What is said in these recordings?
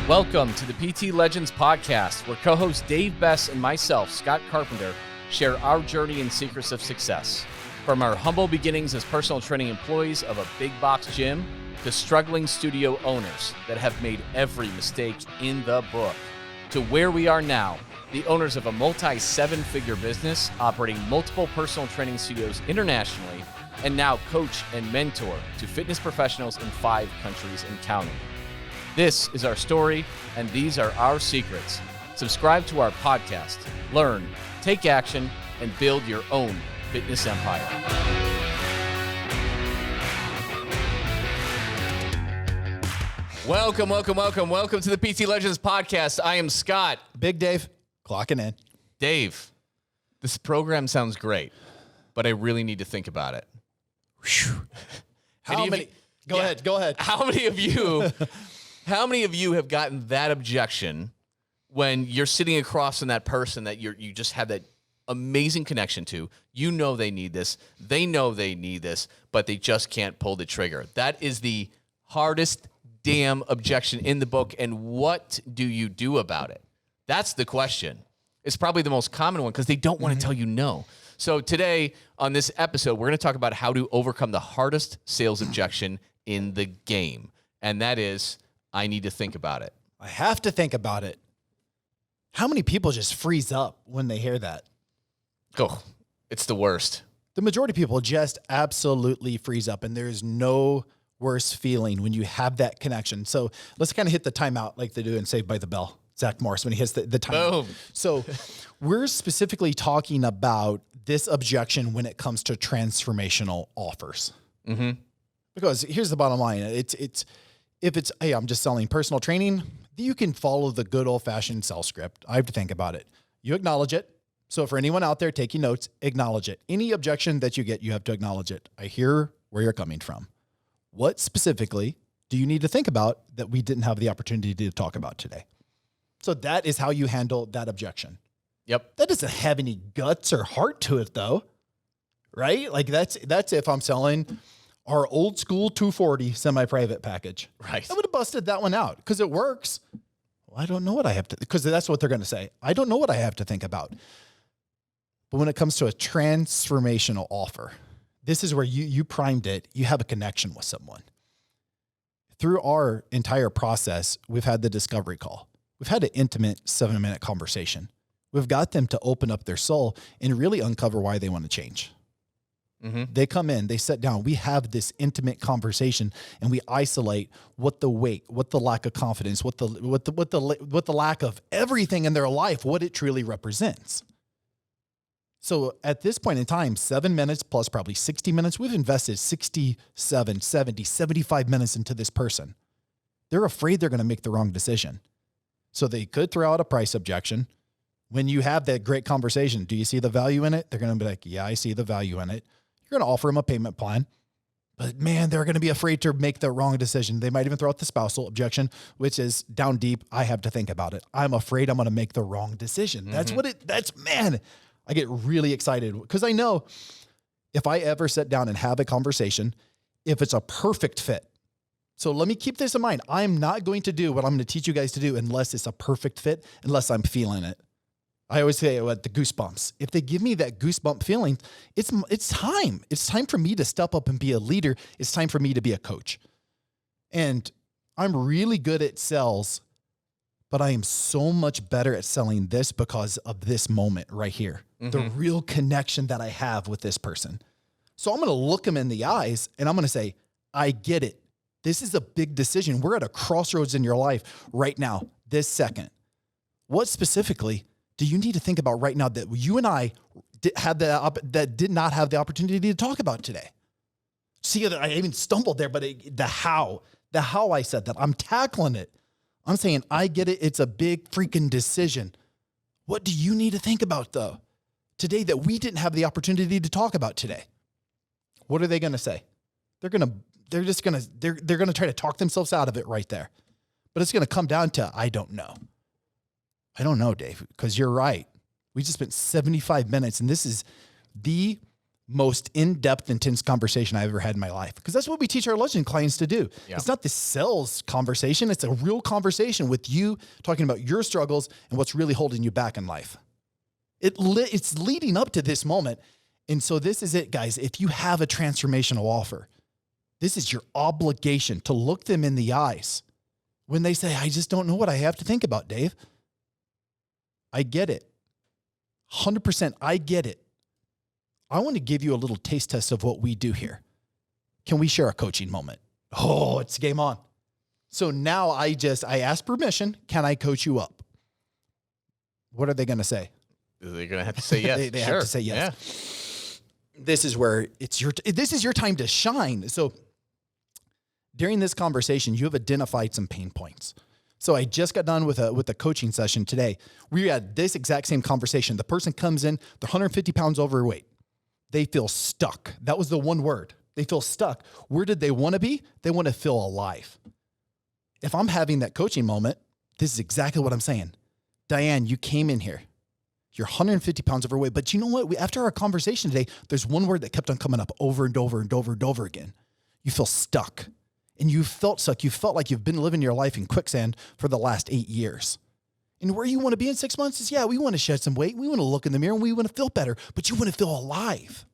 Welcome to the PT Legends podcast, where co-host Dave Bess and myself, Scott Carpenter, share our journey and secrets of success. From our humble beginnings as personal training employees of a big box gym to struggling studio owners that have made every mistake in the book, to where we are now, the owners of a multi-seven-figure business operating multiple personal training studios internationally, and now coach and mentor to fitness professionals in 5 countries and counting. This is our story, and these are our secrets. Subscribe to our podcast, learn, take action, and build your own fitness empire. Welcome to the PT Legends podcast. I am Scott. Big Dave, clocking in. Dave, this program sounds great, but I really need to think about it. How many? Go ahead. How many of you have gotten that objection when you're sitting across from that person that you just have that amazing connection to? You know they need this. They know they need this, but they just can't pull the trigger. That is the hardest damn objection in the book. And what do you do about it? That's the question. It's probably the most common one because they don't want to tell you no. So today on this episode, we're going to talk about how to overcome the hardest sales objection in the game. And that is, I need to think about it. I have to think about it. How many people just freeze up when they hear that? Oh, it's the worst. The majority of people just absolutely freeze up, and there's no worse feeling when you have that connection. So let's kind of hit the timeout like they do in Saved by the Bell. Zach Morris, when he hits the timeout. Boom. So we're specifically talking about this objection when it comes to transformational offers. Mm-hmm. Because here's the bottom line. If it's, hey, I'm just selling personal training, you can follow the good old-fashioned sell script. I have to think about it. You acknowledge it. So for anyone out there taking notes, acknowledge it. Any objection that you get, you have to acknowledge it. I hear where you're coming from. What specifically do you need to think about that we didn't have the opportunity to talk about today? So that is how you handle that objection. Yep. That doesn't have any guts or heart to it, though, right? Like that's if I'm selling our old school 240 semi-private package. Right. I would have busted that one out because it works. Well, I don't know what I have to, because that's what they're going to say. I don't know what I have to think about. But when it comes to a transformational offer, this is where you primed it. You have a connection with someone. Through our entire process, we've had the discovery call. We've had an intimate 7-minute conversation. We've got them to open up their soul and really uncover why they want to change. Mm-hmm. They come in, they sit down, we have this intimate conversation, and we isolate what the weight, what the lack of confidence, what the lack of everything in their life, what it truly represents. So at this point in time, 7 minutes plus probably 60 minutes, we've invested 67, 70, 75 minutes into this person. They're afraid they're going to make the wrong decision. So they could throw out a price objection. When you have that great conversation, do you see the value in it? They're going to be like, yeah, I see the value in it. You're going to offer them a payment plan, but man, they're going to be afraid to make the wrong decision. They might even throw out the spousal objection, which is down deep. I have to think about it. I'm afraid I'm going to make the wrong decision. Man, I get really excited because I know if I ever sit down and have a conversation, if it's a perfect fit. So let me keep this in mind. I'm not going to do what I'm going to teach you guys to do unless it's a perfect fit, unless I'm feeling it. I always say the goosebumps. If they give me that goosebump feeling, it's time. It's time for me to step up and be a leader. It's time for me to be a coach. And I'm really good at sales, but I am so much better at selling this because of this moment right here. Mm-hmm. The real connection that I have with this person. So I'm going to look them in the eyes and I'm going to say, I get it. This is a big decision. We're at a crossroads in your life right now, this second. What specifically do you need to think about right now that you and I that did not have the opportunity to talk about today? See, I even stumbled there, but the how I said that, I'm tackling it. I'm saying, I get it. It's a big freaking decision. What do you need to think about though today that we didn't have the opportunity to talk about today? What are they going to say? They're going to try to talk themselves out of it right there. But it's going to come down to, I don't know. I don't know, Dave, because you're right. We just spent 75 minutes, and this is the most in-depth, intense conversation I've ever had in my life. Because that's what we teach our legend clients to do. Yeah. It's not the sales conversation. It's a real conversation with you talking about your struggles and what's really holding you back in life. It's leading up to this moment. And so this is it, guys. If you have a transformational offer, this is your obligation to look them in the eyes when they say, I just don't know what I have to think about, Dave. I get it. 100%, I get it. I want to give you a little taste test of what we do here. Can we share a coaching moment? Oh, it's game on. So now I ask permission. Can I coach you up? What are they going to say? They're going to have to say yes. they have to say yes. Yeah. This is where this is your time to shine. So during this conversation, you have identified some pain points. So I just got done with a coaching session today. We had this exact same conversation. The person comes in, they're 150 pounds overweight. They feel stuck. That was the one word. They feel stuck. Where did they want to be? They want to feel alive. If I'm having that coaching moment, this is exactly what I'm saying. Diane, you came in here. You're 150 pounds overweight. But you know what? After our conversation today, there's one word that kept on coming up over and over and over and over again. You feel stuck. And you felt stuck. You felt like you've been living your life in quicksand for the last 8 years. And where you want to be in 6 months is, we want to shed some weight. We want to look in the mirror and we want to feel better, but you want to feel alive.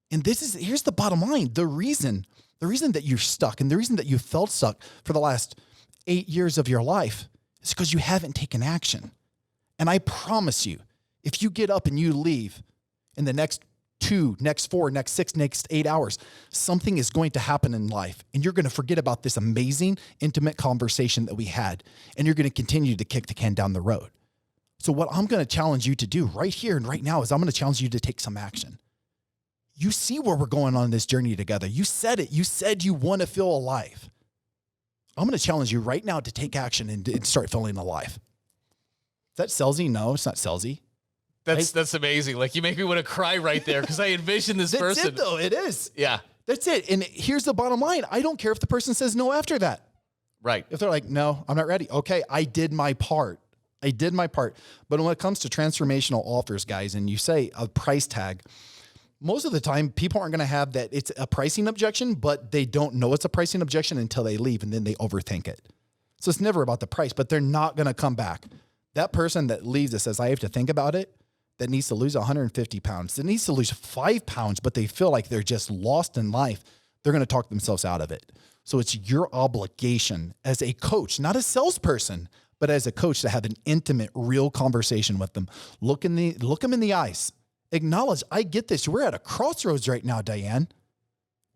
And here's the bottom line. The reason that you're stuck and the reason that you felt stuck for the last 8 years of your life is because you haven't taken action. And I promise you, if you get up and you leave in the next 2, next 4, next 6, next 8 hours, something is going to happen in life. And you're going to forget about this amazing, intimate conversation that we had. And you're going to continue to kick the can down the road. So what I'm going to challenge you to do right here and right now is I'm going to challenge you to take some action. You see where we're going on this journey together. You said it. You said you want to feel alive. I'm going to challenge you right now to take action and start feeling alive. Is that salesy? No, it's not salesy. That's amazing. Like, you make me want to cry right there because I envision this person. That's it, though. It is. Yeah. That's it. And here's the bottom line. I don't care if the person says no after that. Right. If they're like, no, I'm not ready. Okay, I did my part. But when it comes to transformational offers, guys, and you say a price tag, most of the time people aren't going to have that. It's a pricing objection, but they don't know it's a pricing objection until they leave and then they overthink it. So it's never about the price, but they're not going to come back. That person that leaves that says, I have to think about it, that needs to lose 150 pounds, that needs to lose 5 pounds, but they feel like they're just lost in life, they're going to talk themselves out of it. So it's your obligation as a coach, not a salesperson, but as a coach, to have an intimate, real conversation with them. Look them in the eyes. Acknowledge, I get this. We're at a crossroads right now, Diane.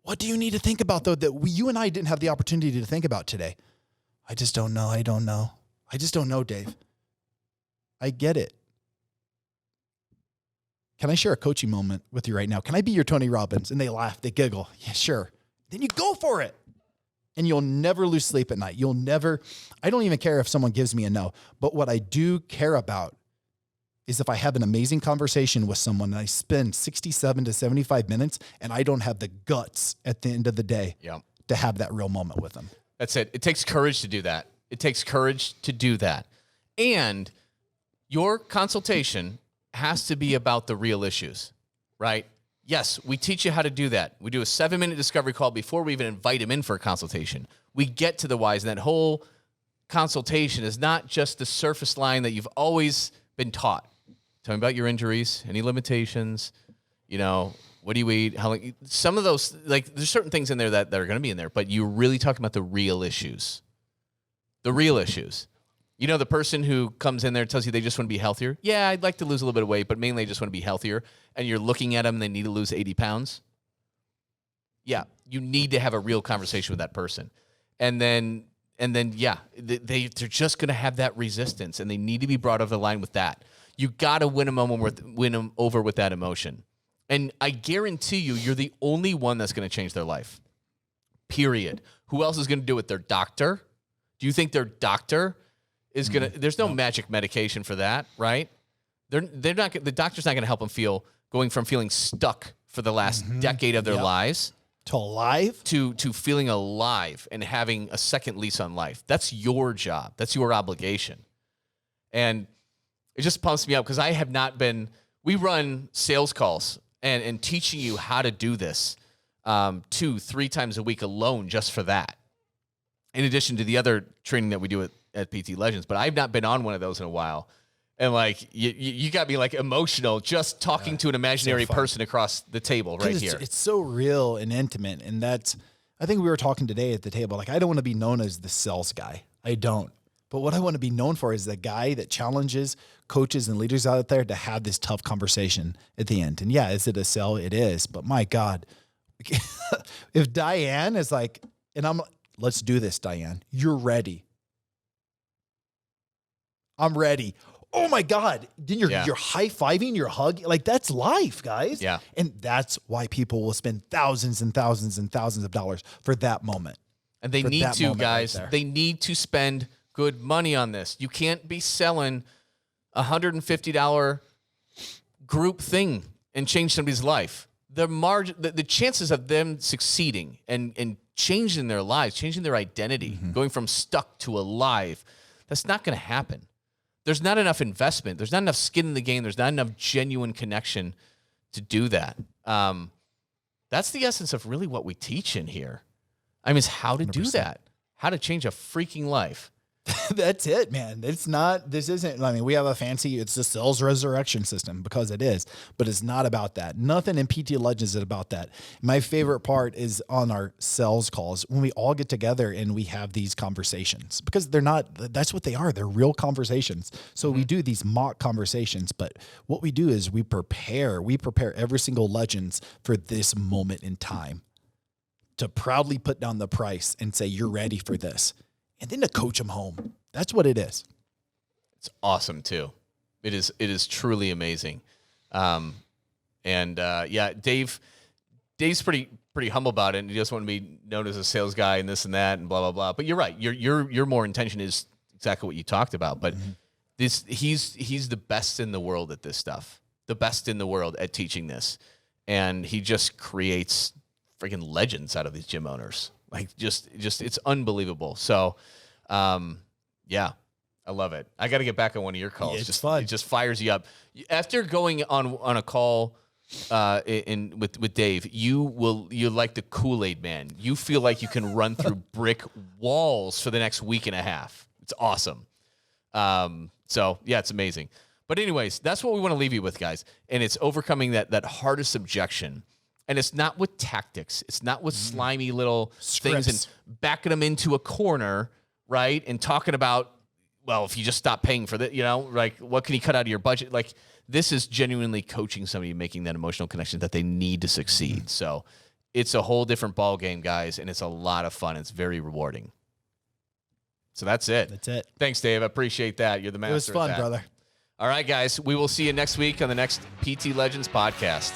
What do you need to think about, though, that you and I didn't have the opportunity to think about today? I just don't know. I just don't know, Dave. I get it. Can I share a coaching moment with you right now? Can I be your Tony Robbins? And they laugh, they giggle. Yeah, sure. Then you go for it. And you'll never lose sleep at night. I don't even care if someone gives me a no. But what I do care about is if I have an amazing conversation with someone and I spend 67 to 75 minutes and I don't have the guts at the end of the day to have that real moment with them. That's it. It takes courage to do that. And your consultation has to be about the real issues, right? Yes, we teach you how to do that. We do a 7-minute discovery call before we even invite him in for a consultation. We get to the whys, and that whole consultation is not just the surface line that you've always been taught. Tell me about your injuries, any limitations, what do you eat, how long, some of those, like, there's certain things in there that are going to be in there, but you're really talking about the real issues. The real issues. The person who comes in there and tells you they just want to be healthier. Yeah, I'd like to lose a little bit of weight, but mainly I just want to be healthier. And you're looking at them and they need to lose 80 pounds. Yeah, you need to have a real conversation with that person. And then they're just going to have that resistance, and they need to be brought over the line with that. You got to win them over with that emotion. And I guarantee you're the only one that's going to change their life. Period. Who else is going to do it? Their doctor? Do you think their doctor is going to, there's no magic medication for that, right? They're not, the doctor's not going to help them going from feeling stuck for the last decade of their lives to alive, to feeling alive and having a second lease on life. That's your job. That's your obligation. And it just pumps me up because I have not been, we run sales calls and teaching you how to do this 2-3 times a week alone just for that. In addition to the other training that we do at PT Legends, but I've not been on one of those in a while. And like you got me like emotional just talking to an imaginary person across the table right here. It's so real and intimate. And that's, I think we were talking today at the table, like I don't want to be known as the sales guy. I don't. But what I want to be known for is the guy that challenges coaches and leaders out there to have this tough conversation at the end. And yeah, is it a sell? It is. But my God, if Diane is like, and I'm, let's do this, Diane. You're ready. I'm ready. Oh my God. Then you're high-fiving, you're hugging. Like that's life, guys. Yeah. And that's why people will spend thousands and thousands and thousands of dollars for that moment. And they need to, guys. They need to spend good money on this. You can't be selling $150 group thing and change somebody's life. The margin, the chances of them succeeding and changing their lives, changing their identity, going from stuck to alive, that's not going to happen. There's not enough investment. There's not enough skin in the game. There's not enough genuine connection to do that. That's the essence of really what we teach in here. I mean, it's how to 100%. Do that, how to change a freaking life. That's it, man. It's not, this isn't, I mean, we have a fancy, it's the sales resurrection system because it is, but it's not about that. Nothing in PT Legends is about that. My favorite part is on our sales calls when we all get together and we have these conversations because they're not, that's what they are. They're real conversations. So we do these mock conversations, but what we do is we prepare every single Legends for this moment in time to proudly put down the price and say, you're ready for this. And then to coach them home. That's what it is. It's awesome too. It is truly amazing. Dave's pretty humble about it, and he just wanted to be known as a sales guy and this and that and blah blah blah. But you're right. Your more intention is exactly what you talked about. But he's the best in the world at this stuff. The best in the world at teaching this, and he just creates freaking legends out of these gym owners. Like just it's unbelievable. So, I love it. I got to get back on one of your calls. It's fun. It just fires you up. After going on a call with Dave, you're like the Kool-Aid man. You feel like you can run through brick walls for the next week and a half. It's awesome. It's amazing. But anyways, that's what we want to leave you with, guys. And it's overcoming that hardest objection. And it's not with tactics. It's not with slimy little things and backing them into a corner, right? And talking about, well, if you just stop paying for that, like what can you cut out of your budget? Like this is genuinely coaching somebody, making that emotional connection that they need to succeed. So it's a whole different ball game, guys, and it's a lot of fun. It's very rewarding. So that's it. That's it. Thanks, Dave. I appreciate that. You're the master. It was fun, brother. All right, guys. We will see you next week on the next PT Legends podcast.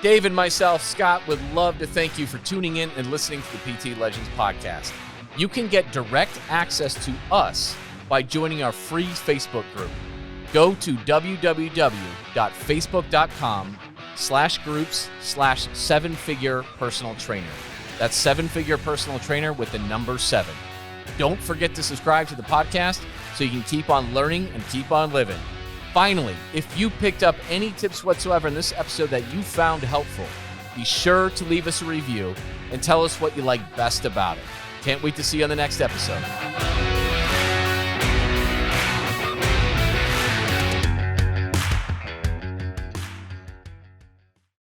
Dave and myself, Scott, would love to thank you for tuning in and listening to the PT Legends podcast. You can get direct access to us by joining our free Facebook group. Go to www.facebook.com/groups/7-figure personal trainer. That's 7-figure personal trainer with the number 7. Don't forget to subscribe to the podcast so you can keep on learning and keep on living. Finally, if you picked up any tips whatsoever in this episode that you found helpful, be sure to leave us a review and tell us what you like best about it. Can't wait to see you on the next episode.